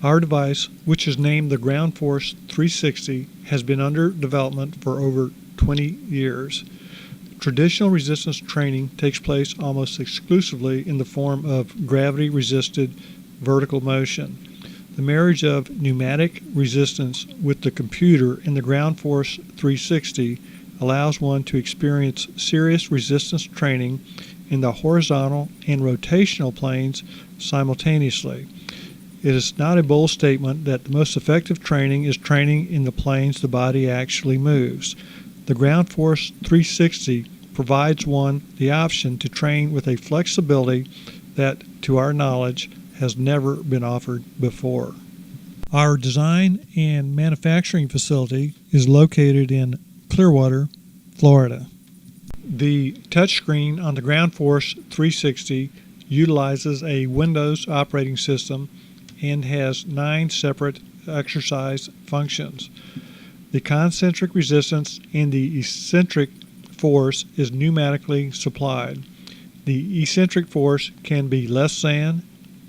Our device, which is named the Ground Force 360, has been under development for over 20 years. Traditional resistance training takes place almost exclusively in the form of gravity-resisted vertical motion. The marriage of pneumatic resistance with the computer in the Ground Force 360 allows one to experience serious resistance training in the horizontal and rotational planes simultaneously. It is not a bold statement that the most effective training is training in the planes the body actually moves. The Ground Force 360 provides one the option to train with a flexibility that, to our knowledge, has never been offered before. Our design and manufacturing facility is located in Clearwater, Florida. The touchscreen on the Ground Force 360 utilizes a Windows operating system and has 9 separate exercise functions. The concentric resistance and the eccentric force is pneumatically supplied. The eccentric force can be less than,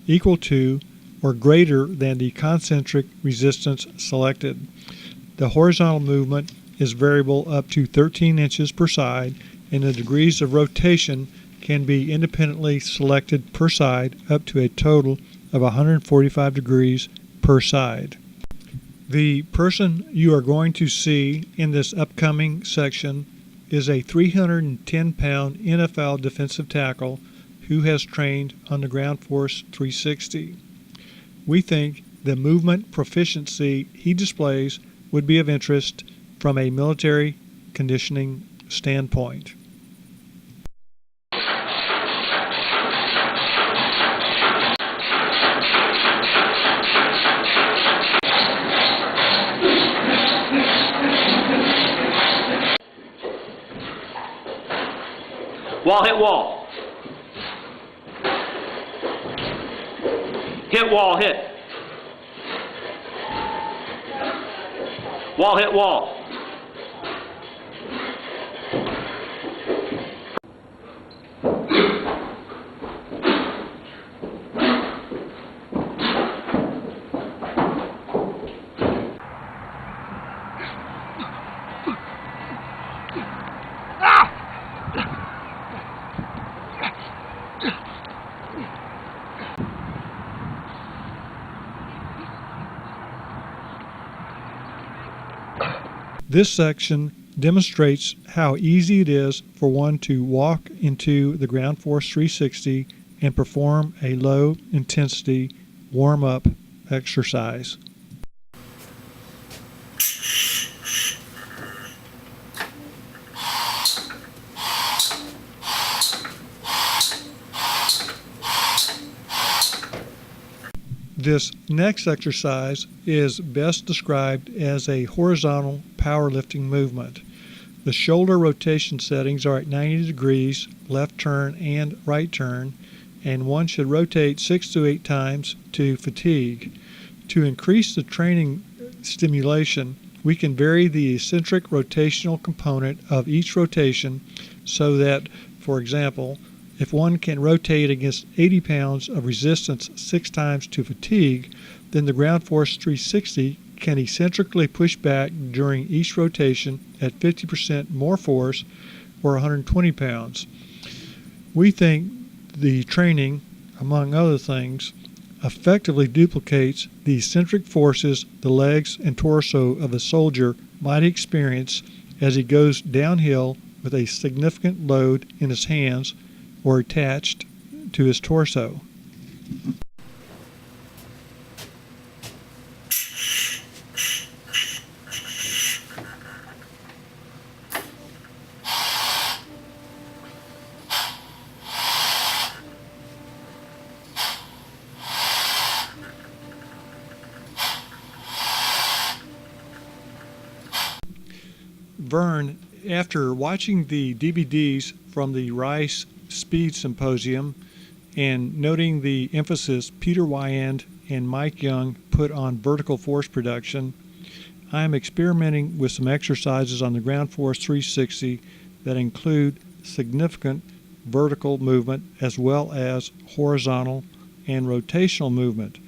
equal to, or greater than the concentric resistance selected. The horizontal movement is variable up to 13 inches per side, and the degrees of rotation can be independently selected per side up to a total of 145 degrees per side. The person you are going to see in this upcoming section is a 310-pound NFL defensive tackle who has trained on the Ground Force 360. We think the movement proficiency he displays would be of interest from a military conditioning standpoint. Wall hit wall. Hit wall hit. Wall hit wall. This section demonstrates how easy it is for one to walk into the Ground Force 360 and perform a low-intensity warm-up exercise. This next exercise is best described as a horizontal powerlifting movement. The shoulder rotation settings are at 90 degrees, left turn and right turn, and one should rotate 6 to 8 times to fatigue. To increase the training stimulation, we can vary the eccentric rotational component of each rotation so that, for example, if one can rotate against 80 pounds of resistance 6 times to fatigue, then the Ground Force 360 can eccentrically push back during each rotation at 50% more force, or 120 pounds. We think the training, among other things, effectively duplicates the eccentric forces the legs and torso of a soldier might experience as he goes downhill with a significant load in his hands or attached to his torso. Vern, after watching the DVDs from the Rice Speed Symposium and noting the emphasis Peter Wyand and Mike Young put on vertical force production, I am experimenting with some exercises on the Ground Force 360 that include significant vertical movement as well as horizontal and rotational movement.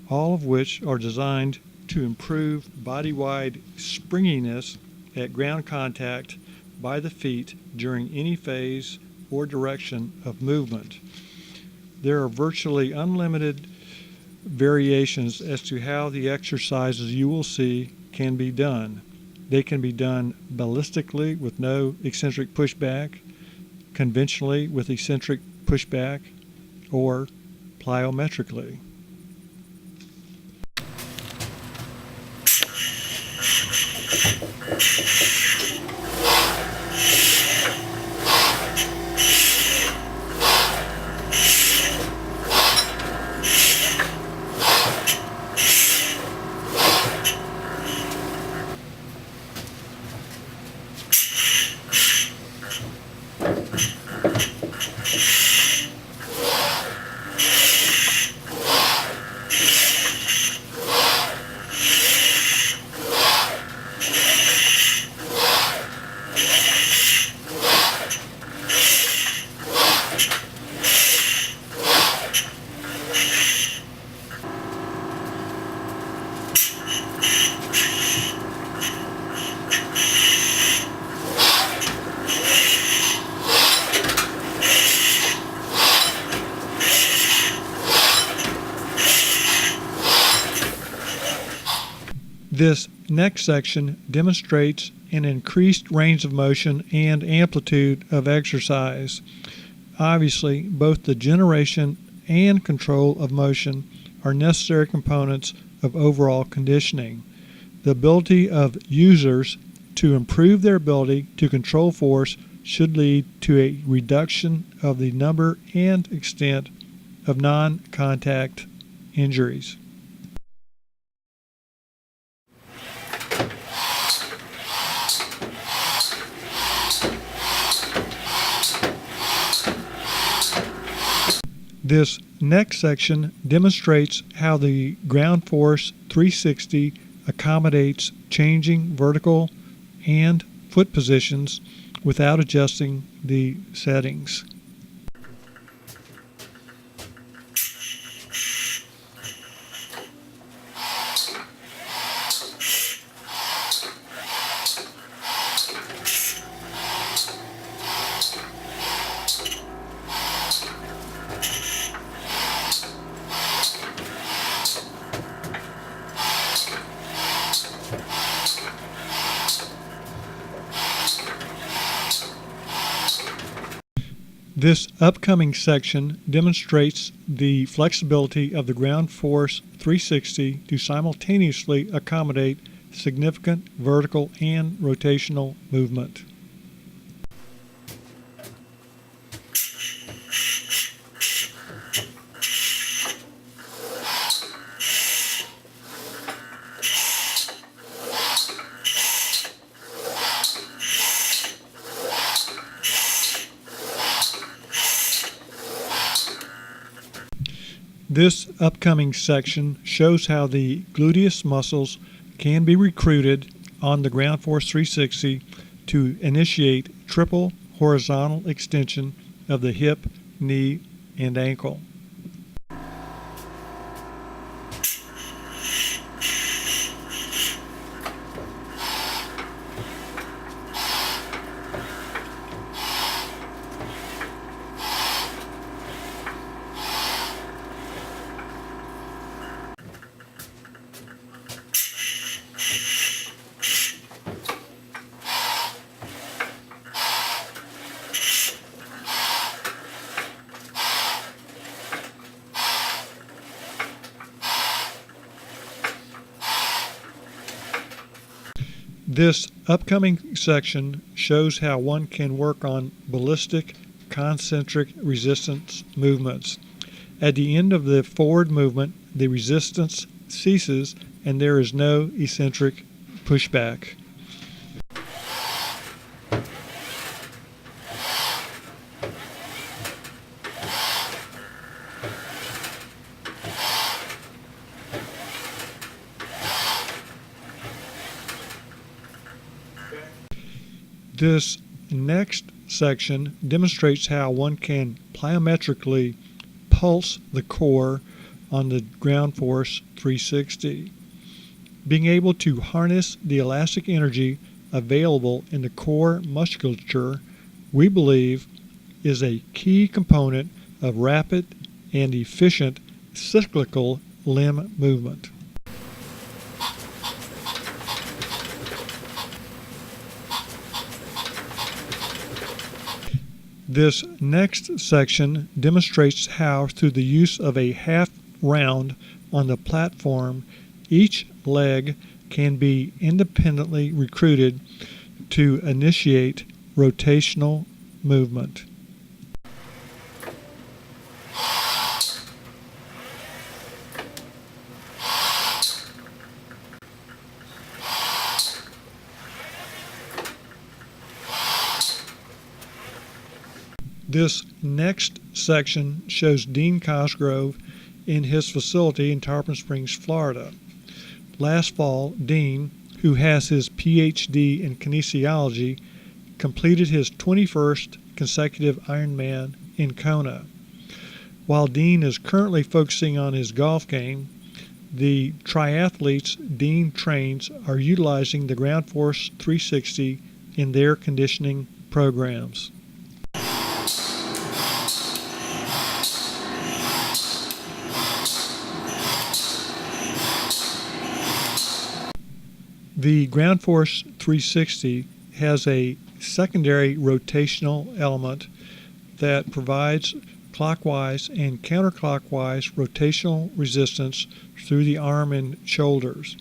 all of which are designed to improve body-wide springiness at ground contact by the feet during any phase or direction of movement. There are virtually unlimited variations as to how the exercises you will see can be done. They can be done ballistically with no eccentric pushback, conventionally with eccentric pushback, or plyometrically. This next section demonstrates an increased range of motion and amplitude of exercise. Obviously, both the generation and control of motion are necessary components of overall conditioning. The ability of users to improve their ability to control force should lead to a reduction of the number and extent of non-contact injuries. This next section demonstrates how the Ground Force 360 accommodates changing vertical and foot positions without adjusting the settings. This upcoming section demonstrates the flexibility of the Ground Force 360 to simultaneously accommodate significant vertical and rotational movement. This upcoming section shows how the gluteus muscles can be recruited on the Ground Force 360 to initiate triple horizontal extension of the hip, knee, and ankle. This upcoming section shows how one can work on ballistic concentric resistance movements. At the end of the forward movement, the resistance ceases and there is no eccentric pushback. This next section demonstrates how one can plyometrically pulse the core on the Ground Force 360. Being able to harness the elastic energy available in the core musculature, we believe, is a key component of rapid and efficient cyclical limb movement. This next section demonstrates how, through the use of a half round on the platform, each leg can be independently recruited to initiate rotational movement. This next section shows Dean Cosgrove in his facility in Tarpon Springs, Florida. Last fall, Dean, who has his PhD in kinesiology, completed his 21st consecutive Ironman in Kona. While Dean is currently focusing on his golf game, the triathletes Dean trains are utilizing the Ground Force 360 in their conditioning programs. The Ground Force 360 has a secondary rotational element that provides clockwise and counterclockwise rotational resistance through the arm and shoulders.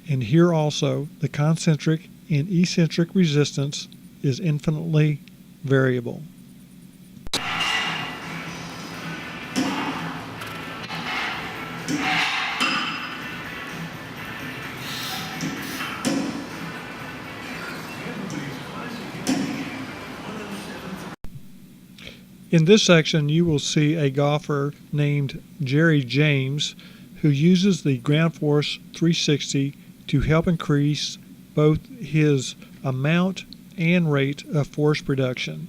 And here also, the concentric and eccentric resistance is infinitely variable. In this section, you will see a golfer named Jerry James who uses the Ground Force 360 to help increase both his amount and rate of force production.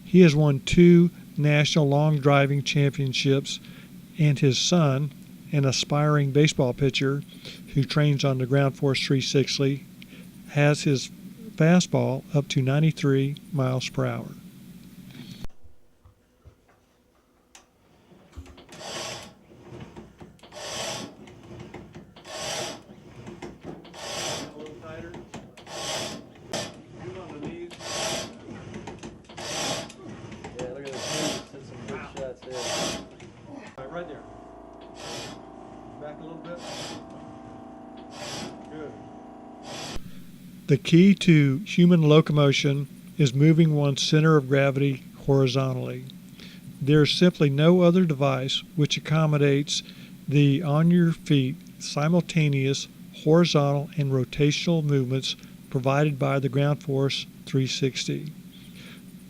He has won 2 national long driving championships, and his son, an aspiring baseball pitcher who trains on the Ground Force 360, has his fastball up to 93 miles per hour. Right there. Back a little bit. Good. The key to human locomotion is moving one's center of gravity horizontally. There is simply no other device which accommodates the on-your-feet simultaneous horizontal and rotational movements provided by the Ground Force 360.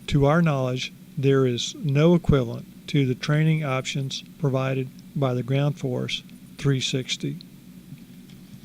To our knowledge, there is no equivalent to the training options provided by the Ground Force 360.